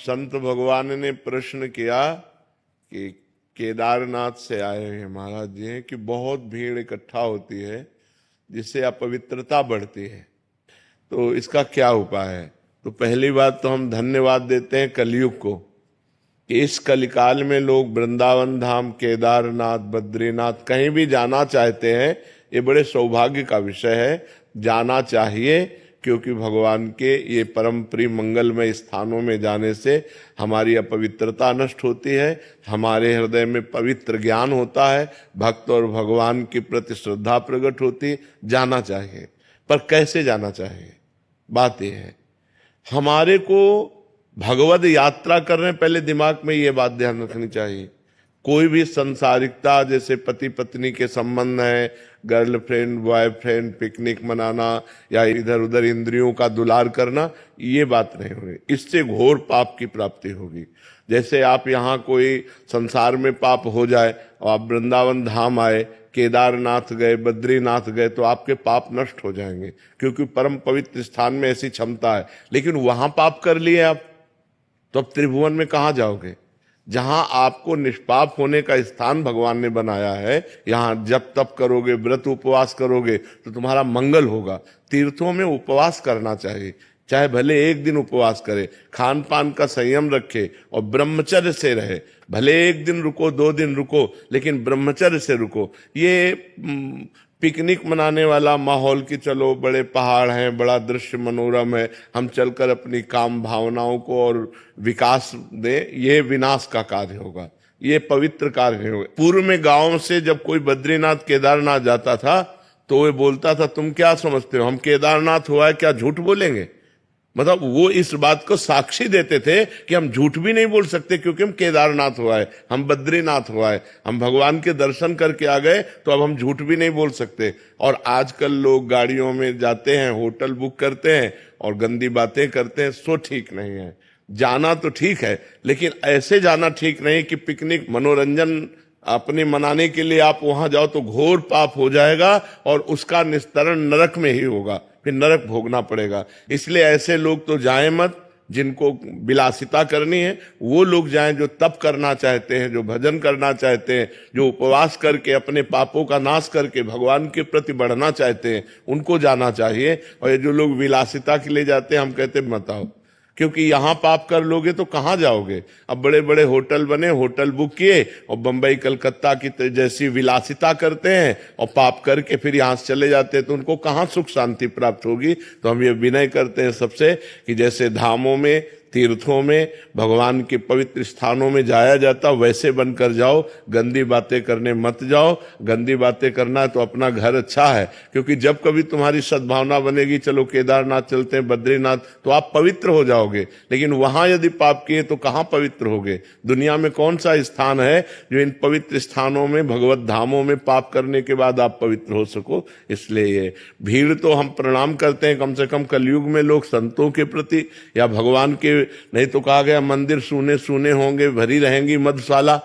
संत भगवान ने प्रश्न किया कि केदारनाथ से आए हैं महाराज जी हैं कि बहुत भीड़ इकट्ठा होती है जिससे अपवित्रता बढ़ती है, तो इसका क्या उपाय है। तो पहली बात तो हम धन्यवाद देते हैं कलयुग को कि इस कलिकाल में लोग वृंदावन धाम, केदारनाथ, बद्रीनाथ कहीं भी जाना चाहते हैं। ये बड़े सौभाग्य का विषय है, जाना चाहिए, क्योंकि भगवान के ये परम प्रिय मंगलमय स्थानों में जाने से हमारी अपवित्रता नष्ट होती है, हमारे हृदय में पवित्र ज्ञान होता है, भक्त और भगवान के प्रति श्रद्धा प्रकट होती। जाना चाहिए, पर कैसे जाना चाहिए, बात यह है। हमारे को भगवद यात्रा कर रहे हैं, पहले दिमाग में ये बात ध्यान रखनी चाहिए। कोई भी संसारिकता, जैसे पति पत्नी के संबंध है, गर्लफ्रेंड बॉयफ्रेंड, पिकनिक मनाना या इधर उधर इंद्रियों का दुलार करना, ये बात नहीं हो रही। इससे घोर पाप की प्राप्ति होगी। जैसे आप यहाँ कोई संसार में पाप हो जाए और आप वृंदावन धाम आए, केदारनाथ गए, बद्रीनाथ गए, तो आपके पाप नष्ट हो जाएंगे, क्योंकि परम पवित्र स्थान में ऐसी क्षमता है। लेकिन वहां पाप कर लिए आप, तो अब त्रिभुवन में कहाँ जाओगे। जहां आपको निष्पाप होने का स्थान भगवान ने बनाया है, यहां जब तप करोगे, व्रत उपवास करोगे तो तुम्हारा मंगल होगा। तीर्थों में उपवास करना चाहिए, चाहे भले एक दिन उपवास करे, खान पान का संयम रखे और ब्रह्मचर्य से रहे। भले एक दिन रुको, 2 दिन रुको, लेकिन ब्रह्मचर्य से रुको। ये पिकनिक मनाने वाला माहौल की चलो बड़े पहाड़ हैं, बड़ा दृश्य मनोरम है, हम चलकर अपनी काम भावनाओं को और विकास दें, ये विनाश का कार्य होगा, ये पवित्र कार्य नहीं होगा। पूर्व में गांव से जब कोई बद्रीनाथ केदारनाथ जाता था तो वे बोलता था, तुम क्या समझते हो हम केदारनाथ हुआ है क्या झूठ बोलेंगे। मतलब वो इस बात को साक्षी देते थे कि हम झूठ भी नहीं बोल सकते, क्योंकि हम केदारनाथ हुआ है, हम बद्रीनाथ हुआ है, हम भगवान के दर्शन करके आ गए, तो अब हम झूठ भी नहीं बोल सकते। और आजकल लोग गाड़ियों में जाते हैं, होटल बुक करते हैं और गंदी बातें करते हैं, सो ठीक नहीं है। जाना तो ठीक है, लेकिन ऐसे जाना ठीक नहीं कि पिकनिक मनोरंजन अपने मनाने के लिए आप वहां जाओ तो घोर पाप हो जाएगा और उसका निस्तरण नरक में ही होगा, फिर नरक भोगना पड़ेगा। इसलिए ऐसे लोग तो जाएं मत। जिनको विलासिता करनी है वो लोग जाएं, जो तप करना चाहते हैं, जो भजन करना चाहते हैं, जो उपवास करके अपने पापों का नाश करके भगवान के प्रति बढ़ना चाहते हैं, उनको जाना चाहिए। और ये जो लोग विलासिता के लिए जाते हैं, हम कहते हैं मत आओ, क्योंकि यहां पाप कर लोगे तो कहां जाओगे। अब बड़े बड़े होटल बने, होटल बुक किए और बंबई कलकत्ता की जैसी विलासिता करते हैं और पाप करके फिर यहां से चले जाते हैं, तो उनको कहां सुख शांति प्राप्त होगी। तो हम ये विनय करते हैं सबसे कि जैसे धामों में, तीर्थों में, भगवान के पवित्र स्थानों में जाया जाता, वैसे बनकर जाओ। गंदी बातें करने मत जाओ। गंदी बातें करना है तो अपना घर अच्छा है, क्योंकि जब कभी तुम्हारी सद्भावना बनेगी, चलो केदारनाथ चलते हैं, बद्रीनाथ, तो आप पवित्र हो जाओगे। लेकिन वहां यदि पाप किए तो कहां पवित्र होगे। दुनिया में कौन सा स्थान है जो इन पवित्र स्थानों में, भगवत धामों में पाप करने के बाद आप पवित्र हो सको। इसलिए ये भीड़ तो हम प्रणाम करते हैं, कम से कम कलयुग में लोग संतों के प्रति या भगवान के, नहीं तो कहा गया मंदिर सूने सूने होंगे, भरी रहेंगी मधुशाला।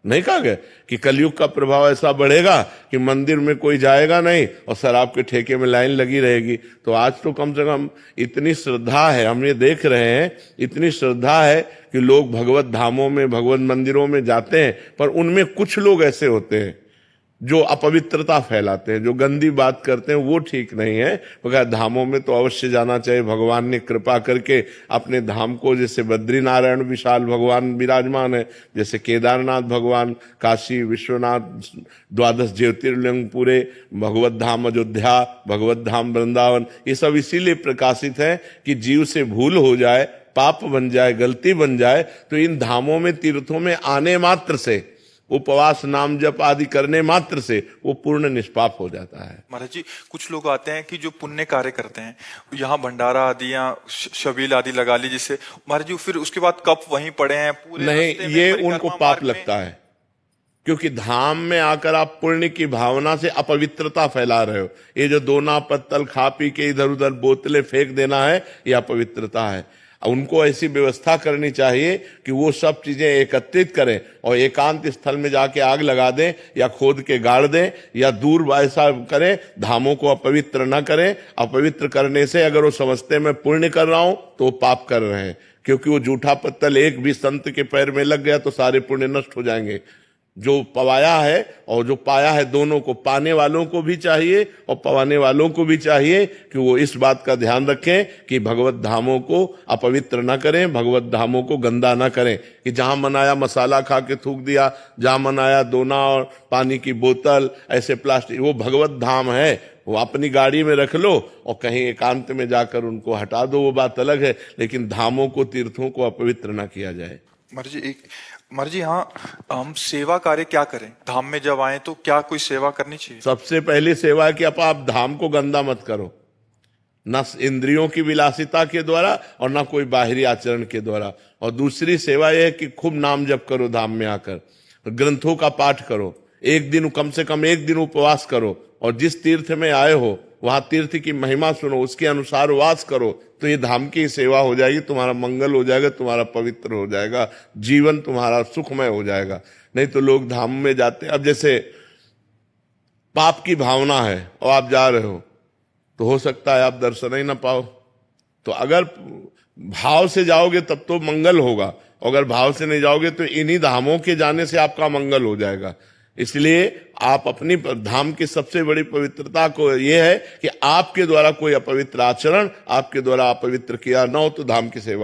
नहीं कहा गया कि कलयुग का प्रभाव ऐसा बढ़ेगा कि मंदिर में कोई जाएगा नहीं और शराब के ठेके में लाइन लगी रहेगी। तो आज तो कम से कम इतनी श्रद्धा है, हम ये देख रहे हैं, इतनी श्रद्धा है कि लोग भगवत धामों में, भगवत मंदिरों में जाते हैं, पर उनमें कुछ लोग ऐसे होते हैं जो अपवित्रता फैलाते हैं, जो गंदी बात करते हैं, वो ठीक नहीं है। मगर धामों में तो अवश्य जाना चाहिए। भगवान ने कृपा करके अपने धाम को, जैसे बद्रीनारायण विशाल भगवान विराजमान है, जैसे केदारनाथ भगवान, काशी विश्वनाथ, 12 ज्योतिर्लिंग पूरे, भगवत धाम अयोध्या, भगवत धाम वृंदावन, ये सब इसीलिए प्रकाशित है कि जीव से भूल हो जाए, पाप बन जाए, गलती बन जाए, तो इन धामों में, तीर्थों में आने मात्र से, उपवास नाम जप आदि करने मात्र से वो पूर्ण निष्पाप हो जाता है। महाराज जी, कुछ लोग आते हैं कि जो पुण्य कार्य करते हैं, यहाँ भंडारा आदि या शबील आदि लगा ली, जिससे महाराज जी फिर उसके बाद कप वहीं पड़े हैं पूरे नहीं, ये उनको पाप लगता है, क्योंकि धाम में आकर आप पुण्य की भावना से अपवित्रता फैला रहे हो। ये जो दोना पत्तल खा पी के इधर उधर बोतलें फेंक देना है, ये अपवित्रता है। उनको ऐसी व्यवस्था करनी चाहिए कि वो सब चीजें एकत्रित करें और एकांत स्थल में जाके आग लगा दें या खोद के गाड़ दें या दूर ऐसा करें, धामों को अपवित्र न करें। अपवित्र करने से अगर वो समझते मैं पुण्य कर रहा हूं तो वो पाप कर रहे हैं। क्योंकि वो जूठा पत्तल एक भी संत के पैर में लग गया तो सारे पुण्य नष्ट हो जाएंगे। जो पवाया है और जो पाया है, दोनों को, पाने वालों को भी चाहिए और पवाने वालों को भी चाहिए कि वो इस बात का ध्यान रखें कि भगवत धामों को अपवित्र ना करें, भगवत धामों को गंदा ना करें। कि जहां मन आया मसाला खा के थूक दिया, जहां मन आया दोना और पानी की बोतल, ऐसे प्लास्टिक, वो भगवत धाम है, वो अपनी गाड़ी में रख लो और कहीं एकांत में जाकर उनको हटा दो, वो बात अलग है। लेकिन धामों को, तीर्थों को अपवित्र ना किया जाए। महाराज जी, हाँ, हम सेवा कार्य क्या करें? धाम में जब आए तो क्या कोई सेवा करनी चाहिए? सबसे पहली सेवा है कि आप धाम को गंदा मत करो, न इंद्रियों की विलासिता के द्वारा और न कोई बाहरी आचरण के द्वारा। और दूसरी सेवा यह है कि खूब नाम जप करो, धाम में आकर ग्रंथों का पाठ करो, एक दिन, कम से कम एक दिन उपवास करो, और जिस तीर्थ में आए हो वहां तीर्थ की महिमा सुनो, उसके अनुसार वास करो, तो ये धाम की सेवा हो जाएगी, तुम्हारा मंगल हो जाएगा, तुम्हारा पवित्र हो जाएगा, जीवन तुम्हारा सुखमय हो जाएगा। नहीं तो लोग धाम में जाते, अब जैसे पाप की भावना है और आप जा रहे हो तो हो सकता है आप दर्शन ही ना पाओ। तो अगर भाव से जाओगे तब तो मंगल होगा, अगर भाव से नहीं जाओगे तो इन्हीं धामों के जाने से आपका मंगल हो जाएगा। इसलिए आप अपनी धाम की सबसे बड़ी पवित्रता को यह है कि आपके द्वारा कोई अपवित्र आचरण, आपके द्वारा अपवित्र किया न हो तो धाम की सेवा